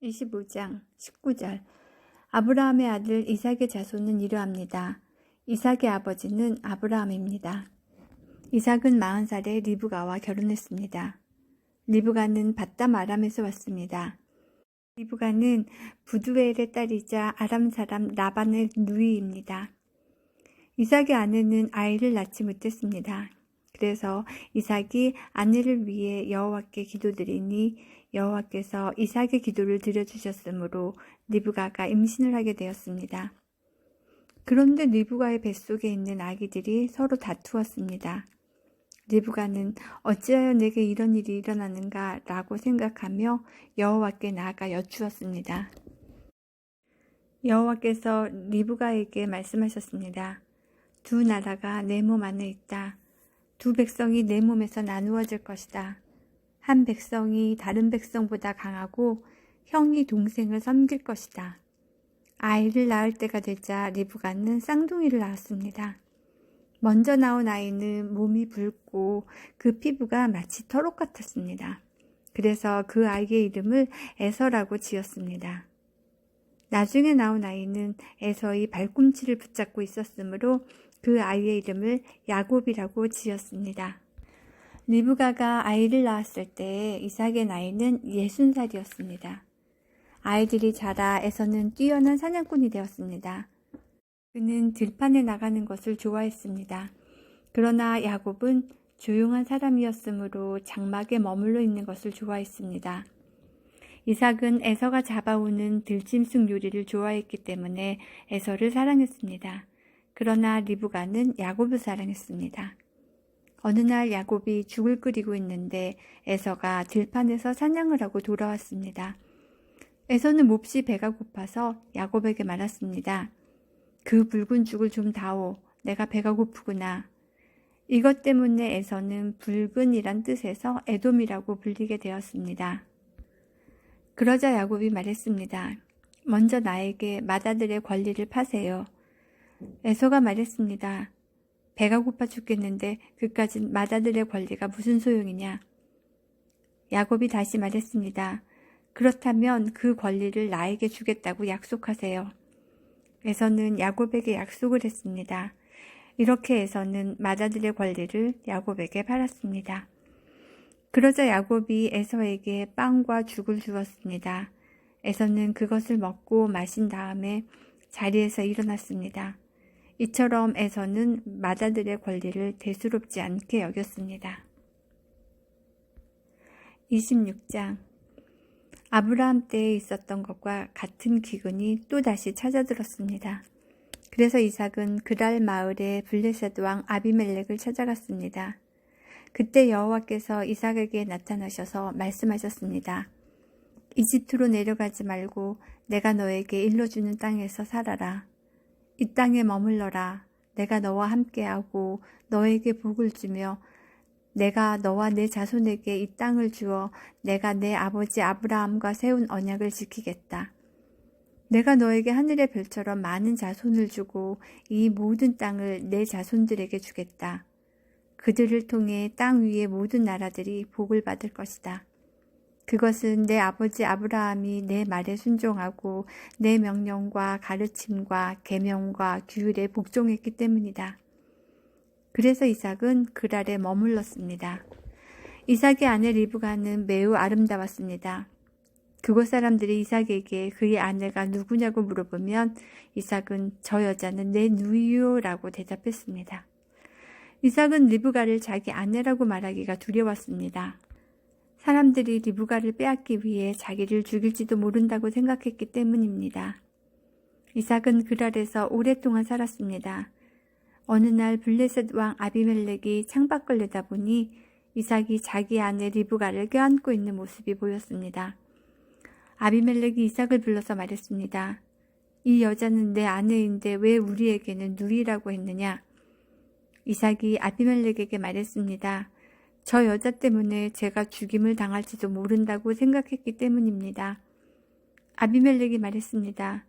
25장 19절 아브라함의 아들 이삭의 자손은 이러합니다. 이삭의 아버지는 아브라함입니다. 이삭은 40살에 리브가와 결혼했습니다. 리브가는 밧담 아람에서 왔습니다. 리브가는 부두엘의 딸이자 아람 사람 라반의 누이입니다. 이삭의 아내는 아이를 낳지 못했습니다. 그래서 이삭이 아내를 위해 여호와께 기도드리니 여호와께서 이삭의 기도를 들어주셨으므로 리브가가 임신을 하게 되었습니다. 그런데 리브가의 뱃속에 있는 아기들이 서로 다투었습니다. 리브가는 어찌하여 내게 이런 일이 일어나는가 라고 생각하며 여호와께 나아가 여쭈었습니다. 여호와께서 리브가에게 말씀하셨습니다. 두 나라가 내 몸 안에 있다. 두 백성이 내 몸에서 나누어질 것이다. 한 백성이 다른 백성보다 강하고 형이 동생을 섬길 것이다. 아이를 낳을 때가 되자 리브가는 쌍둥이를 낳았습니다. 먼저 나온 아이는 몸이 붉고 그 피부가 마치 털옷 같았습니다. 그래서 그 아이의 이름을 에서라고 지었습니다. 나중에 나온 아이는 에서의 발꿈치를 붙잡고 있었으므로 그 아이의 이름을 야곱이라고 지었습니다. 리브가가 아이를 낳았을 때 이삭의 나이는 60살이었습니다. 아이들이 자라 에서는 뛰어난 사냥꾼이 되었습니다. 그는 들판에 나가는 것을 좋아했습니다. 그러나 야곱은 조용한 사람이었으므로 장막에 머물러 있는 것을 좋아했습니다. 이삭은 에서가 잡아오는 들짐승 요리를 좋아했기 때문에 에서를 사랑했습니다. 그러나 리브가는 야곱을 사랑했습니다. 어느 날 야곱이 죽을 끓이고 있는데 에서가 들판에서 사냥을 하고 돌아왔습니다. 에서는 몹시 배가 고파서 야곱에게 말했습니다. 그 붉은 죽을 좀 다오. 내가 배가 고프구나. 이것 때문에 에서는 붉은이란 뜻에서 에돔이라고 불리게 되었습니다. 그러자 야곱이 말했습니다. 먼저 나에게 맏아들의 권리를 파세요. 에서가 말했습니다. 배가 고파 죽겠는데 그까진 맏아들의 권리가 무슨 소용이냐. 야곱이 다시 말했습니다. 그렇다면 그 권리를 나에게 주겠다고 약속하세요. 에서는 야곱에게 약속을 했습니다. 이렇게 에서는 맏아들의 권리를 야곱에게 팔았습니다. 그러자 야곱이 에서에게 빵과 죽을 주었습니다. 에서는 그것을 먹고 마신 다음에 자리에서 일어났습니다. 이처럼 에서는 맏아들의 권리를 대수롭지 않게 여겼습니다. 26장 아브라함 때에 있었던 것과 같은 기근이 또다시 찾아들었습니다. 그래서 이삭은 그랄 마을의 블레셋 왕 아비멜렉을 찾아갔습니다. 그때 여호와께서 이삭에게 나타나셔서 말씀하셨습니다. 이집트로 내려가지 말고 내가 너에게 일러주는 땅에서 살아라. 이 땅에 머물러라. 내가 너와 함께하고 너에게 복을 주며 내가 너와 내 자손에게 이 땅을 주어 내가 내 아버지 아브라함과 세운 언약을 지키겠다. 내가 너에게 하늘의 별처럼 많은 자손을 주고 이 모든 땅을 내 자손들에게 주겠다. 그들을 통해 땅 위의 모든 나라들이 복을 받을 것이다. 그것은 내 아버지 아브라함이 내 말에 순종하고 내 명령과 가르침과 계명과 규율에 복종했기 때문이다. 그래서 이삭은 그랄에 머물렀습니다. 이삭의 아내 리브가는 매우 아름다웠습니다. 그곳 사람들이 이삭에게 그의 아내가 누구냐고 물어보면 이삭은 저 여자는 내 누이요라고 대답했습니다. 이삭은 리브가를 자기 아내라고 말하기가 두려웠습니다. 사람들이 리브가를 빼앗기 위해 자기를 죽일지도 모른다고 생각했기 때문입니다. 이삭은 그랄에서 오랫동안 살았습니다. 어느 날 블레셋 왕 아비멜렉이 창밖을 내다보니 이삭이 자기 아내 리브가를 껴안고 있는 모습이 보였습니다. 아비멜렉이 이삭을 불러서 말했습니다. 이 여자는 내 아내인데 왜 우리에게는 누이라고 했느냐? 이삭이 아비멜렉에게 말했습니다. 저 여자 때문에 제가 죽임을 당할지도 모른다고 생각했기 때문입니다. 아비멜렉이 말했습니다.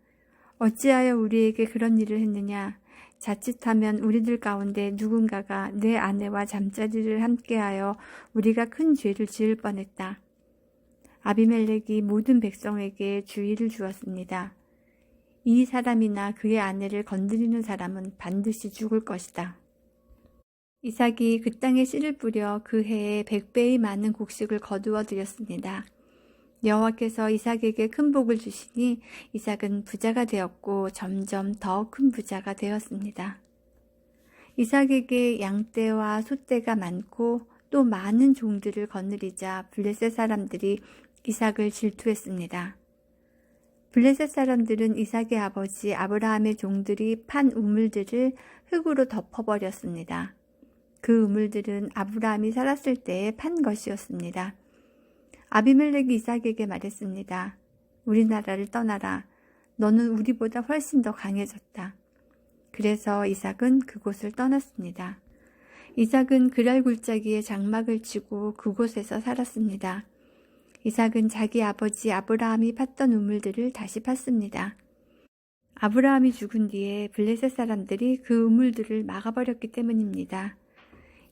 어찌하여 우리에게 그런 일을 했느냐? 자칫하면 우리들 가운데 누군가가 내 아내와 잠자리를 함께하여 우리가 큰 죄를 지을 뻔했다. 아비멜렉이 모든 백성에게 주의를 주었습니다. 이 사람이나 그의 아내를 건드리는 사람은 반드시 죽을 것이다. 이삭이 그 땅에 씨를 뿌려 그 해에 100배의 많은 곡식을 거두어 드렸습니다. 여호와께서 이삭에게 큰 복을 주시니 이삭은 부자가 되었고 점점 더 큰 부자가 되었습니다. 이삭에게 양떼와 소떼가 많고 또 많은 종들을 거느리자 블레셋 사람들이 이삭을 질투했습니다. 블레셋 사람들은 이삭의 아버지 아브라함의 종들이 판 우물들을 흙으로 덮어버렸습니다. 그 우물들은 아브라함이 살았을 때에 판 것이었습니다. 아비멜렉이 이삭에게 말했습니다. 우리나라를 떠나라. 너는 우리보다 훨씬 더 강해졌다. 그래서 이삭은 그곳을 떠났습니다. 이삭은 그랄 굴짜기에 장막을 치고 그곳에서 살았습니다. 이삭은 자기 아버지 아브라함이 팠던 우물들을 다시 팠습니다. 아브라함이 죽은 뒤에 블레셋 사람들이 그 우물들을 막아버렸기 때문입니다.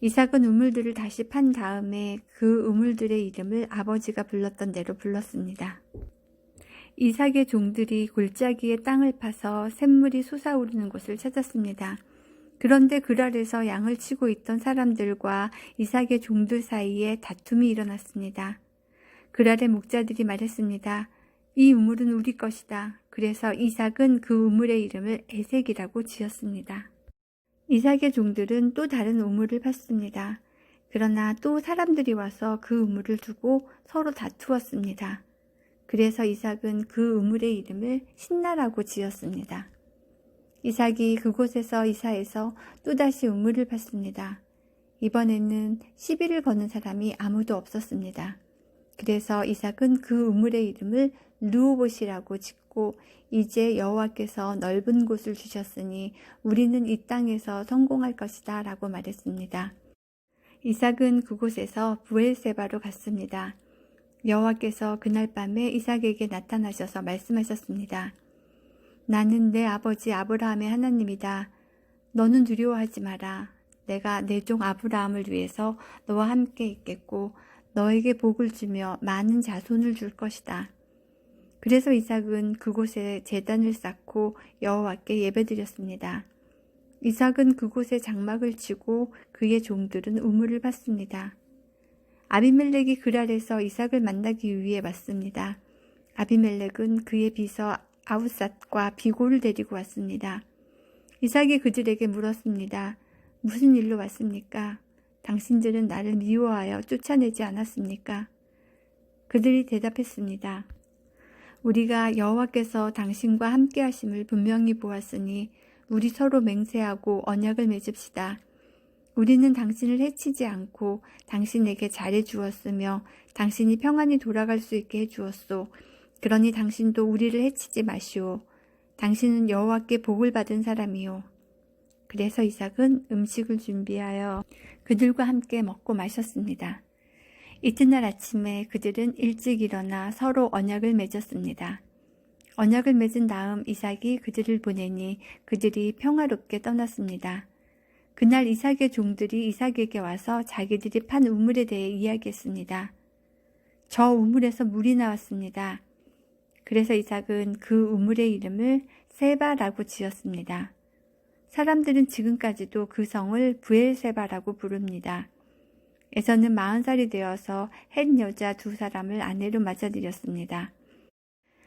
이삭은 우물들을 다시 판 다음에 그 우물들의 이름을 아버지가 불렀던 대로 불렀습니다. 이삭의 종들이 골짜기에 땅을 파서 샘물이 솟아오르는 곳을 찾았습니다. 그런데 그랄에서 양을 치고 있던 사람들과 이삭의 종들 사이에 다툼이 일어났습니다. 그랄의 목자들이 말했습니다. 이 우물은 우리 것이다. 그래서 이삭은 그 우물의 이름을 에색이라고 지었습니다. 이삭의 종들은 또 다른 우물을 팠습니다. 그러나 또 사람들이 와서 그 우물을 두고 서로 다투었습니다. 그래서 이삭은 그 우물의 이름을 신나라고 지었습니다. 이삭이 그곳에서 이사해서 또다시 우물을 팠습니다. 이번에는 시비를 거는 사람이 아무도 없었습니다. 그래서 이삭은 그 우물의 이름을 르호봇이라고 짓고 이제 여호와께서 넓은 곳을 주셨으니 우리는 이 땅에서 성공할 것이다 라고 말했습니다. 이삭은 그곳에서 브엘세바로 갔습니다. 여호와께서 그날 밤에 이삭에게 나타나셔서 말씀하셨습니다. 나는 내 아버지 아브라함의 하나님이다. 너는 두려워하지 마라. 내가 내 종 아브라함을 위해서 너와 함께 있겠고 너에게 복을 주며 많은 자손을 줄 것이다. 그래서 이삭은 그곳에 제단을 쌓고 여호와께 예배드렸습니다. 이삭은 그곳에 장막을 치고 그의 종들은 우물을 팠습니다. 아비멜렉이 그랄에서 이삭을 만나기 위해 왔습니다. 아비멜렉은 그의 비서 아우삿과 비골을 데리고 왔습니다. 이삭이 그들에게 물었습니다. 무슨 일로 왔습니까? 당신들은 나를 미워하여 쫓아내지 않았습니까? 그들이 대답했습니다. 우리가 여호와께서 당신과 함께 하심을 분명히 보았으니 우리 서로 맹세하고 언약을 맺읍시다. 우리는 당신을 해치지 않고 당신에게 잘해 주었으며 당신이 평안히 돌아갈 수 있게 해 주었소. 그러니 당신도 우리를 해치지 마시오. 당신은 여호와께 복을 받은 사람이요. 그래서 이삭은 음식을 준비하여 그들과 함께 먹고 마셨습니다. 이튿날 아침에 그들은 일찍 일어나 서로 언약을 맺었습니다. 언약을 맺은 다음 이삭이 그들을 보내니 그들이 평화롭게 떠났습니다. 그날 이삭의 종들이 이삭에게 와서 자기들이 판 우물에 대해 이야기했습니다. 저 우물에서 물이 나왔습니다. 그래서 이삭은 그 우물의 이름을 세바라고 지었습니다. 사람들은 지금까지도 그 성을 브엘세바라고 부릅니다. 에서는 40살이 되어서 헷 여자 2사람을 아내로 맞아들였습니다.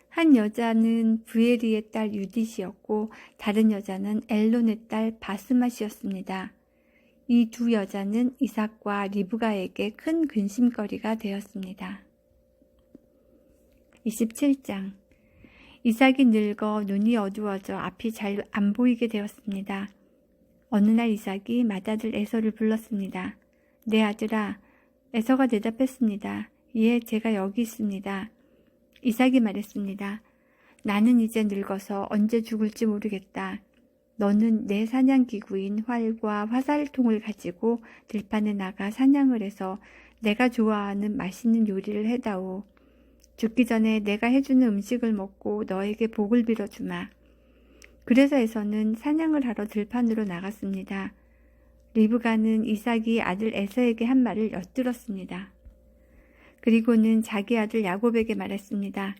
한 여자는 부에리의 딸 유딧이었고 다른 여자는 엘론의 딸 바스맛이었습니다. 이 2 여자는 이삭과 리브가에게 큰 근심거리가 되었습니다. 27장. 이삭이 늙어 눈이 어두워져 앞이 잘 안 보이게 되었습니다. 어느 날 이삭이 맏아들 에서를 불렀습니다. 내 아들아. 에서가 대답했습니다. 예, 제가 여기 있습니다. 이삭이 말했습니다. 나는 이제 늙어서 언제 죽을지 모르겠다. 너는 내 사냥기구인 활과 화살통을 가지고 들판에 나가 사냥을 해서 내가 좋아하는 맛있는 요리를 해다오. 죽기 전에 내가 해주는 음식을 먹고 너에게 복을 빌어주마. 그래서 에서는 사냥을 하러 들판으로 나갔습니다. 리브가는 이삭이 아들 에서에게 한 말을 엿들었습니다. 그리고는 자기 아들 야곱에게 말했습니다.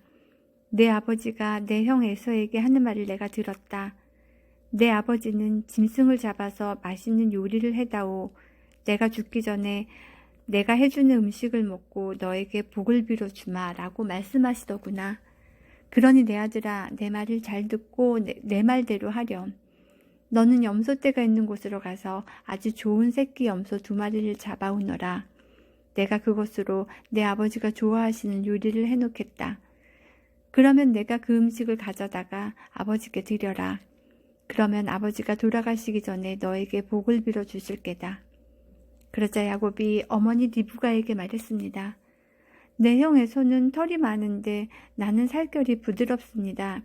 내 아버지가 내 형 에서에게 하는 말을 내가 들었다. 내 아버지는 짐승을 잡아서 맛있는 요리를 해다오. 내가 죽기 전에 내가 해주는 음식을 먹고 너에게 복을 빌어주마 라고 말씀하시더구나. 그러니 내 아들아, 내 말을 잘 듣고 내 말대로 하렴. 너는 염소떼가 있는 곳으로 가서 아주 좋은 새끼 염소 2마리를 잡아오너라. 내가 그것으로 내 아버지가 좋아하시는 요리를 해놓겠다. 그러면 내가 그 음식을 가져다가 아버지께 드려라. 그러면 아버지가 돌아가시기 전에 너에게 복을 빌어 주실 게다. 그러자 야곱이 어머니 리브가에게 말했습니다. 내 형 에서는 털이 많은데 나는 살결이 부드럽습니다.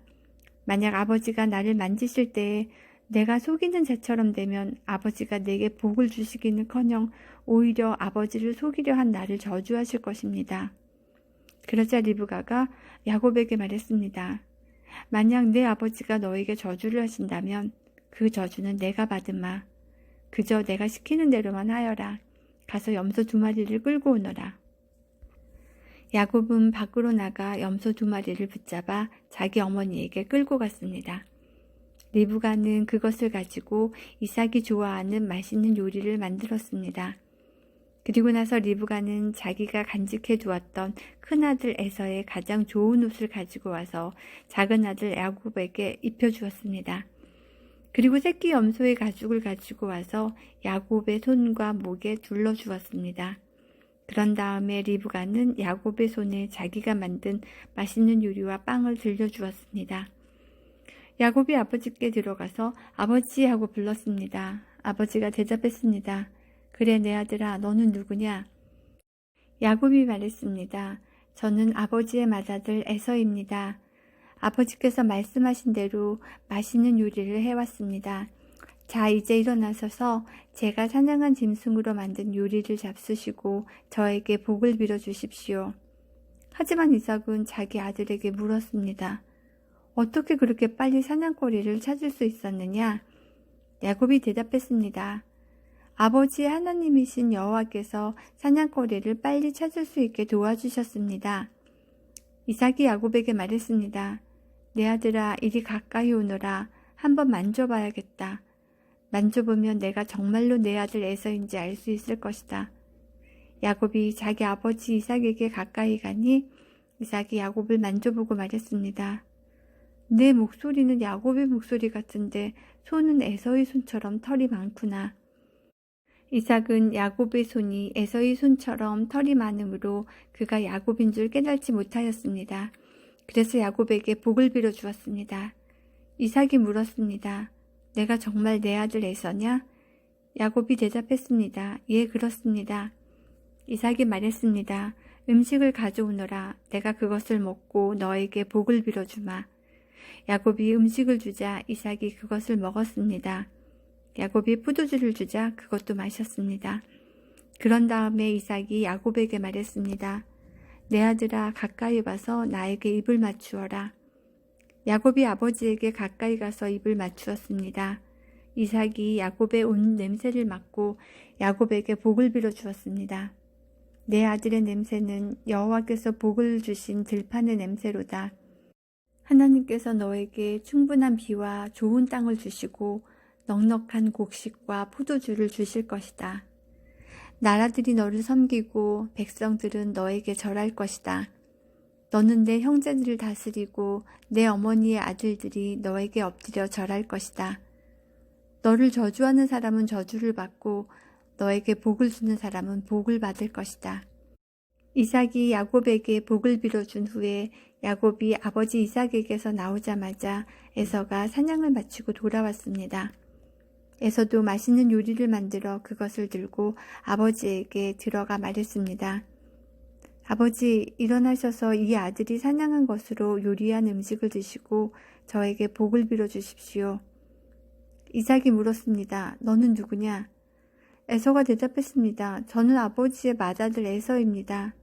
만약 아버지가 나를 만지실 때에 내가 속이는 자처럼 되면 아버지가 내게 복을 주시기는커녕 오히려 아버지를 속이려 한 나를 저주하실 것입니다. 그러자 리브가가 야곱에게 말했습니다. 만약 내 아버지가 너에게 저주를 하신다면 그 저주는 내가 받으마. 그저 내가 시키는 대로만 하여라. 가서 염소 2마리를 끌고 오너라. 야곱은 밖으로 나가 염소 2마리를 붙잡아 자기 어머니에게 끌고 갔습니다. 리브가는 그것을 가지고 이삭이 좋아하는 맛있는 요리를 만들었습니다. 그리고 나서 리브가는 자기가 간직해 두었던 큰아들 에서의 가장 좋은 옷을 가지고 와서 작은 아들 야곱에게 입혀주었습니다. 그리고 새끼 염소의 가죽을 가지고 와서 야곱의 손과 목에 둘러주었습니다. 그런 다음에 리브가는 야곱의 손에 자기가 만든 맛있는 요리와 빵을 들려주었습니다. 야곱이 아버지께 들어가서 아버지 하고 불렀습니다. 아버지가 대답했습니다. 그래 내 아들아 너는 누구냐? 야곱이 말했습니다. 저는 아버지의 맏아들 에서입니다. 아버지께서 말씀하신 대로 맛있는 요리를 해왔습니다. 자 이제 일어나셔서 제가 사냥한 짐승으로 만든 요리를 잡수시고 저에게 복을 빌어 주십시오. 하지만 이삭은 자기 아들에게 물었습니다. 어떻게 그렇게 빨리 사냥거리를 찾을 수 있었느냐? 야곱이 대답했습니다. 아버지의 하나님이신 여호와께서 사냥거리를 빨리 찾을 수 있게 도와주셨습니다. 이삭이 야곱에게 말했습니다. 내 아들아 이리 가까이 오너라. 한번 만져봐야겠다. 만져보면 내가 정말로 내 아들 에서인지 알 수 있을 것이다. 야곱이 자기 아버지 이삭에게 가까이 가니 이삭이 야곱을 만져보고 말했습니다. 내 목소리는 야곱의 목소리 같은데 손은 에서의 손처럼 털이 많구나. 이삭은 야곱의 손이 에서의 손처럼 털이 많으므로 그가 야곱인 줄 깨닫지 못하였습니다. 그래서 야곱에게 복을 빌어 주었습니다. 이삭이 물었습니다. 내가 정말 내 아들 에서냐? 야곱이 대답했습니다. 예, 그렇습니다. 이삭이 말했습니다. 음식을 가져오너라. 내가 그것을 먹고 너에게 복을 빌어주마. 야곱이 음식을 주자 이삭이 그것을 먹었습니다. 야곱이 포도주를 주자 그것도 마셨습니다. 그런 다음에 이삭이 야곱에게 말했습니다. 내 아들아 가까이 와서 나에게 입을 맞추어라. 야곱이 아버지에게 가까이 가서 입을 맞추었습니다. 이삭이 야곱의 옷 냄새를 맡고 야곱에게 복을 빌어 주었습니다. 내 아들의 냄새는 여호와께서 복을 주신 들판의 냄새로다. 하나님께서 너에게 충분한 비와 좋은 땅을 주시고 넉넉한 곡식과 포도주를 주실 것이다. 나라들이 너를 섬기고 백성들은 너에게 절할 것이다. 너는 내 형제들을 다스리고 내 어머니의 아들들이 너에게 엎드려 절할 것이다. 너를 저주하는 사람은 저주를 받고 너에게 복을 주는 사람은 복을 받을 것이다. 이삭이 야곱에게 복을 빌어준 후에 야곱이 아버지 이삭에게서 나오자마자 에서가 사냥을 마치고 돌아왔습니다. 에서도 맛있는 요리를 만들어 그것을 들고 아버지에게 들어가 말했습니다. 아버지, 일어나셔서 이 아들이 사냥한 것으로 요리한 음식을 드시고 저에게 복을 빌어 주십시오. 이삭이 물었습니다. 너는 누구냐? 에서가 대답했습니다. 저는 아버지의 맏아들 에서입니다.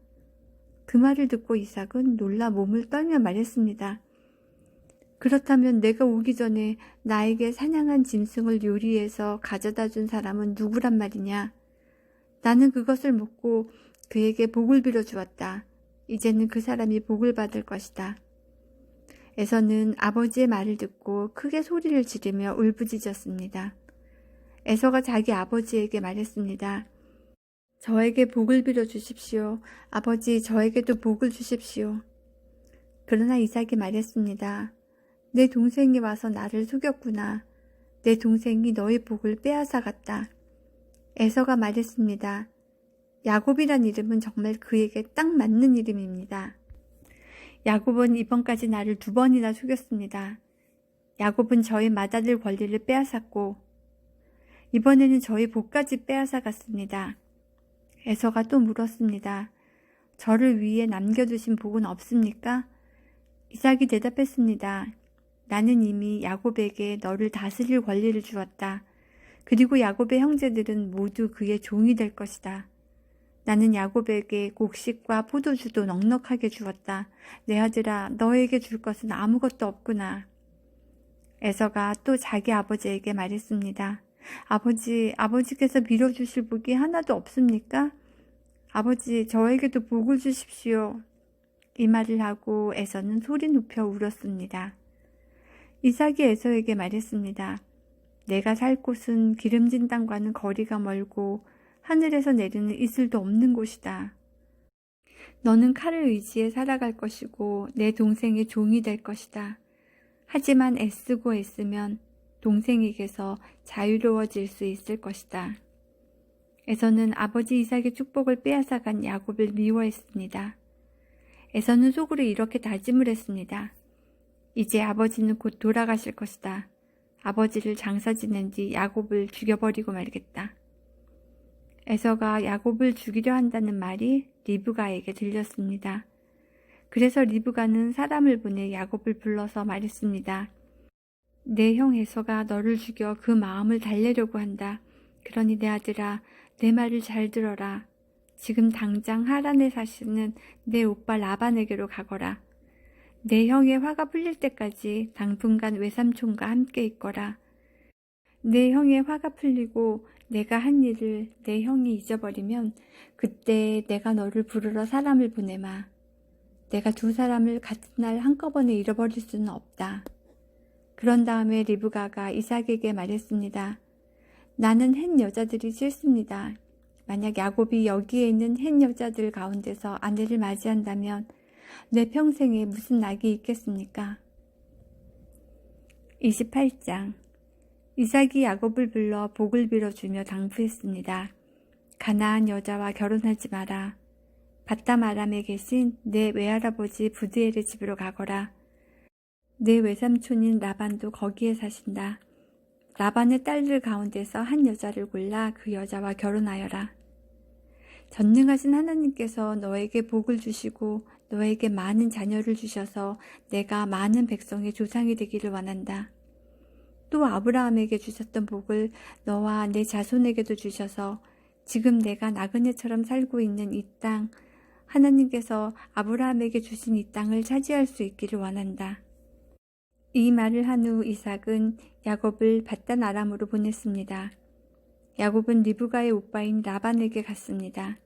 그 말을 듣고 이삭은 놀라 몸을 떨며 말했습니다. 그렇다면 내가 오기 전에 나에게 사냥한 짐승을 요리해서 가져다 준 사람은 누구란 말이냐? 나는 그것을 먹고 그에게 복을 빌어 주었다. 이제는 그 사람이 복을 받을 것이다. 에서는 아버지의 말을 듣고 크게 소리를 지르며 울부짖었습니다. 에서가 자기 아버지에게 말했습니다. 저에게 복을 빌어 주십시오. 아버지, 저에게도 복을 주십시오. 그러나 이삭이 말했습니다. 내 동생이 와서 나를 속였구나. 내 동생이 너의 복을 빼앗아갔다. 에서가 말했습니다. 야곱이란 이름은 정말 그에게 딱 맞는 이름입니다. 야곱은 이번까지 나를 2번이나 속였습니다. 야곱은 저의 맏아들 권리를 빼앗았고 이번에는 저의 복까지 빼앗아갔습니다. 에서가 또 물었습니다. 저를 위해 남겨두신 복은 없습니까? 이삭이 대답했습니다. 나는 이미 야곱에게 너를 다스릴 권리를 주었다. 그리고 야곱의 형제들은 모두 그의 종이 될 것이다. 나는 야곱에게 곡식과 포도주도 넉넉하게 주었다. 내 아들아, 너에게 줄 것은 아무것도 없구나. 에서가 또 자기 아버지에게 말했습니다. 아버지께서 빌어주실 복이 하나도 없습니까? 아버지, 저에게도 복을 주십시오. 이 말을 하고 에서는 소리 높여 울었습니다. 이삭이 에서에게 말했습니다. 내가 살 곳은 기름진 땅과는 거리가 멀고 하늘에서 내리는 이슬도 없는 곳이다. 너는 칼을 의지해 살아갈 것이고 내 동생의 종이 될 것이다. 하지만 애쓰고 애쓰면 동생에게서 자유로워질 수 있을 것이다. 에서는 아버지 이삭의 축복을 빼앗아간 야곱을 미워했습니다. 에서는 속으로 이렇게 다짐을 했습니다. 이제 아버지는 곧 돌아가실 것이다. 아버지를 장사 지낸 뒤 야곱을 죽여버리고 말겠다. 에서가 야곱을 죽이려 한다는 말이 리브가에게 들렸습니다. 그래서 리브가는 사람을 보내 야곱을 불러서 말했습니다. 내 형 에서가 너를 죽여 그 마음을 달래려고 한다. 그러니 내 아들아, 내 말을 잘 들어라. 지금 당장 하란에 사시는 내 오빠 라반에게로 가거라. 내 형의 화가 풀릴 때까지 당분간 외삼촌과 함께 있거라. 내 형의 화가 풀리고 내가 한 일을 내 형이 잊어버리면 그때 내가 너를 부르러 사람을 보내마. 내가 2 사람을 같은 날 한꺼번에 잃어버릴 수는 없다. 그런 다음에 리브가가 이삭에게 말했습니다. 나는 헷 여자들이 싫습니다. 만약 야곱이 여기에 있는 헷 여자들 가운데서 아내를 맞이한다면 내 평생에 무슨 낙이 있겠습니까? 28장. 이삭이 야곱을 불러 복을 빌어주며 당부했습니다. 가나안 여자와 결혼하지 마라. 밧담 아람에 계신 내 외할아버지 부드엘의 집으로 가거라. 내 외삼촌인 라반도 거기에 사신다. 라반의 딸들 가운데서 한 여자를 골라 그 여자와 결혼하여라. 전능하신 하나님께서 너에게 복을 주시고 너에게 많은 자녀를 주셔서 내가 많은 백성의 조상이 되기를 원한다. 또 아브라함에게 주셨던 복을 너와 내 자손에게도 주셔서 지금 내가 나그네처럼 살고 있는 이 땅, 하나님께서 아브라함에게 주신 이 땅을 차지할 수 있기를 원한다. 이 말을 한 후 이삭은 야곱을 밧단 아람으로 보냈습니다. 야곱은 리브가의 오빠인 라반에게 갔습니다.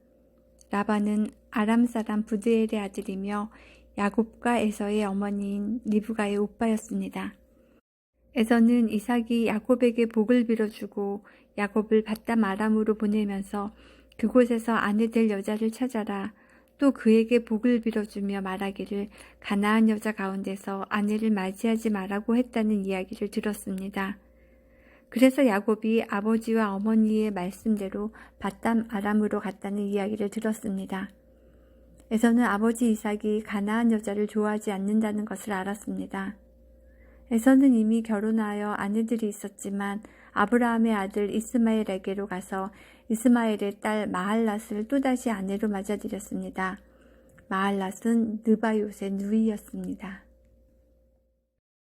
라반은 아람 사람 부드엘의 아들이며 야곱과 에서의 어머니인 리브가의 오빠였습니다. 에서는 이삭이 야곱에게 복을 빌어주고 야곱을 밧담 아람으로 보내면서 그곳에서 아내 될 여자를 찾아라. 또 그에게 복을 빌어주며 말하기를 가나안 여자 가운데서 아내를 맞이하지 말라고 했다는 이야기를 들었습니다. 그래서 야곱이 아버지와 어머니의 말씀대로 밧담 아람으로 갔다는 이야기를 들었습니다. 에서는 아버지 이삭이 가나안 여자를 좋아하지 않는다는 것을 알았습니다. 에서는 이미 결혼하여 아내들이 있었지만 아브라함의 아들 이스마엘에게로 가서 이스마엘의 딸 마할랏을 또다시 아내로 맞아들였습니다. 마할랏은 느바요의 누이였습니다.